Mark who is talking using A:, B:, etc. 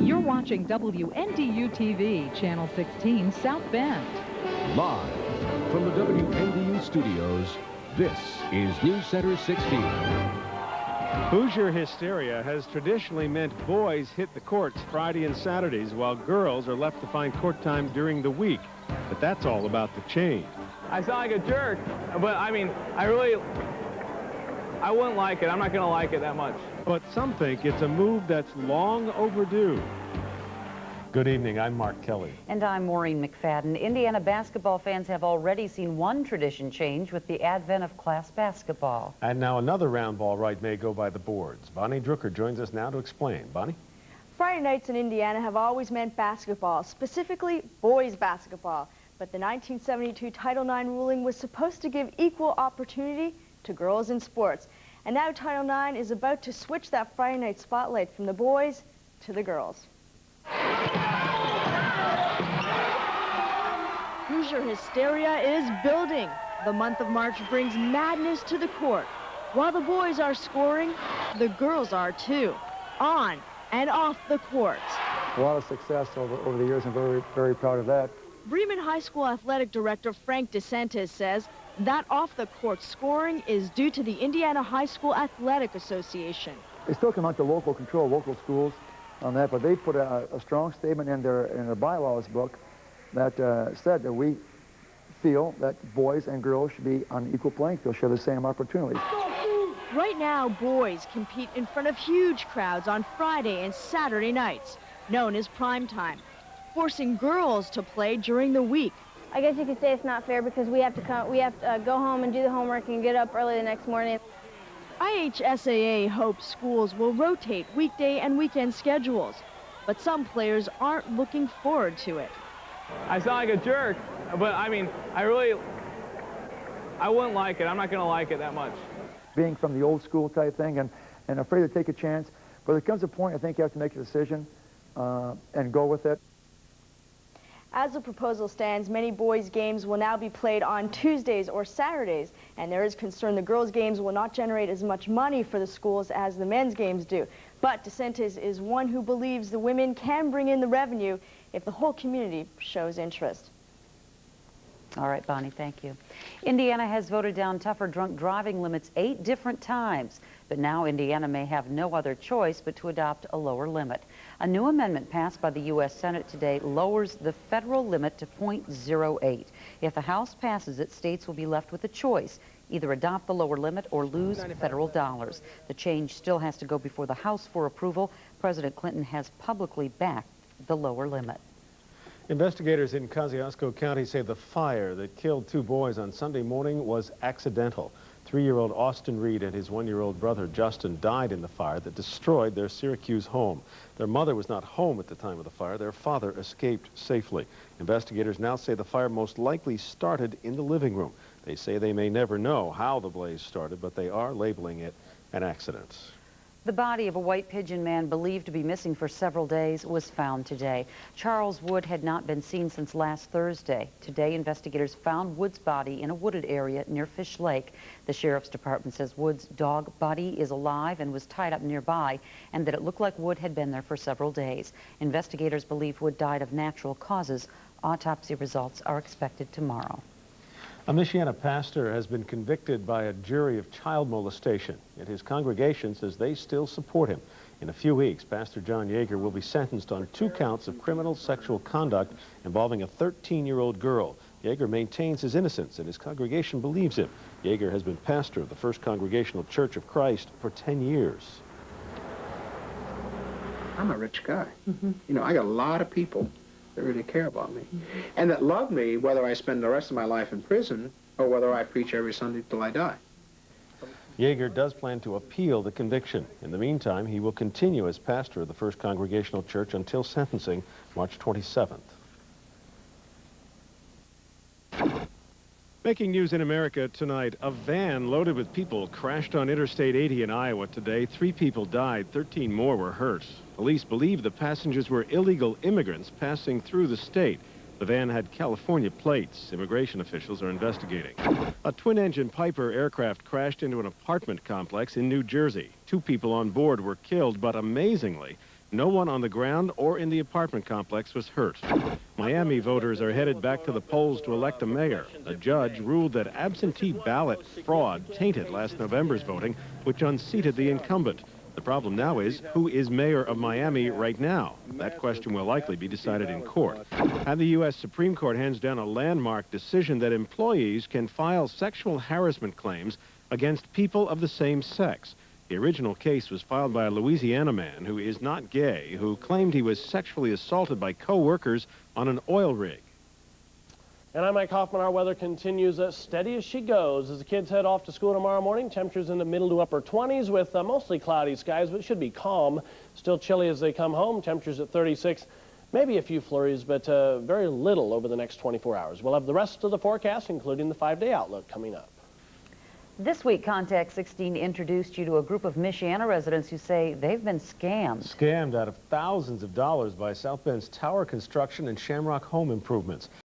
A: You're watching WNDU TV, Channel 16, South Bend.
B: Live from the WNDU studios, this is NewsCenter 16.
C: Hoosier hysteria has traditionally meant boys hit the courts Friday and Saturdays while girls are left to find court time during the week. But that's all about to change.
D: I sound like a jerk, but I mean, I wouldn't like it. I'm not going to like it that much.
C: But some think it's a move that's long overdue. Good evening, I'm Mark Kelly.
E: And I'm Maureen McFadden. Indiana basketball fans have already seen one tradition change with the advent of class basketball.
C: And now another round ball right may go by the boards. Bonnie Drucker joins us now to explain. Bonnie?
F: Friday nights in Indiana have always meant basketball, specifically boys basketball. But the 1972 Title IX ruling was supposed to give equal opportunity to girls in sports. And now Title IX is about to switch that Friday night spotlight from the boys to the girls. Hoosier hysteria is building. The month of March brings madness to the court. While the boys are scoring, the girls are too, on and off the court.
G: A lot of success over the years, and very proud of that.
F: Bremen High School Athletic Director Frank DeSantis says that off-the-court scoring is due to the Indiana High School Athletic Association.
G: They still come out to local control, local schools on that, but they put a strong statement in their bylaws book that said that we feel that boys and girls should be on equal playing field, share the same opportunities.
F: Right now, boys compete in front of huge crowds on Friday and Saturday nights, known as prime time, forcing girls to play during the week.
H: I guess you could say it's not fair because we have to go home and do the homework and get up early the next morning.
F: IHSAA hopes schools will rotate weekday and weekend schedules, but some players aren't looking forward to it.
D: I sound like a jerk, but I mean, I wouldn't like it. I'm not going to like it that much.
G: Being from the old school type thing and afraid to take a chance, but there comes a point I think you have to make a decision and go with it.
F: As the proposal stands, many boys' games will now be played on Tuesdays or Saturdays, and there is concern the girls' games will not generate as much money for the schools as the men's games do. But DeSantis is one who believes the women can bring in the revenue if the whole community shows interest.
E: All right, Bonnie, thank you. Indiana has voted down tougher drunk driving limits 8 different times, but now Indiana may have no other choice but to adopt a lower limit. A new amendment passed by the U.S. Senate today lowers the federal limit to .08. If the House passes it, states will be left with a choice: either adopt the lower limit or lose federal dollars. The change still has to go before the House for approval. President Clinton has publicly backed the lower limit.
C: Investigators in Kosciuszko County say the fire that killed 2 boys on Sunday morning was accidental. 3-year-old Austin Reed and his 1-year-old brother Justin died in the fire that destroyed their Syracuse home. Their mother was not home at the time of the fire. Their father escaped safely. Investigators now say the fire most likely started in the living room. They say they may never know how the blaze started, but they are labeling it an accident.
E: The body of a white pigeon man believed to be missing for several days was found today. Charles Wood had not been seen since last Thursday. Today, investigators found Wood's body in a wooded area near Fish Lake. The Sheriff's Department says Wood's dog Buddy is alive and was tied up nearby, and that it looked like Wood had been there for several days. Investigators believe Wood died of natural causes. Autopsy results are expected tomorrow.
C: A Michiana pastor has been convicted by a jury of child molestation, yet his congregation says they still support him. In a few weeks, Pastor John Yeager will be sentenced on 2 counts of criminal sexual conduct involving a 13-year-old girl. Yeager maintains his innocence, and his congregation believes him. Yeager has been pastor of the First Congregational Church of Christ for 10 years.
I: I'm a rich guy. You know, I got a lot of people that really care about me, and that love me whether I spend the rest of my life in prison or whether I preach every Sunday till I die.
C: Yeager does plan to appeal the conviction. In the meantime, he will continue as pastor of the First Congregational Church until sentencing March 27th. Making news in America tonight, a van loaded with people crashed on Interstate 80 in Iowa today. 3 people died, 13 more were hurt. Police believe the passengers were illegal immigrants passing through the state. The van had California plates. Immigration officials are investigating. A twin-engine Piper aircraft crashed into an apartment complex in New Jersey. 2 people on board were killed, but amazingly, No one on the ground or in the apartment complex was hurt. Miami voters are headed back to the polls to elect a mayor. A judge ruled that absentee ballot fraud tainted last November's voting, which unseated the incumbent. The problem now is, who is mayor of Miami right now? That question will likely be decided in court. And the U.S. Supreme Court hands down a landmark decision that employees can file sexual harassment claims against people of the same sex. The original case was filed by a Louisiana man who is not gay, who claimed he was sexually assaulted by co-workers on an oil rig.
J: And I'm Mike Hoffman. Our weather continues steady as she goes. As the kids head off to school tomorrow morning, temperatures in the middle to upper 20s with mostly cloudy skies, but it should be calm. Still chilly as they come home. Temperatures at 36. Maybe a few flurries, but very little over the next 24 hours. We'll have the rest of the forecast, including the 5-day outlook, coming up.
E: This week, Contact 16 introduced you to a group of Michiana residents who say they've been scammed.
C: Scammed out of thousands of dollars by South Bend's tower construction and Shamrock home improvements.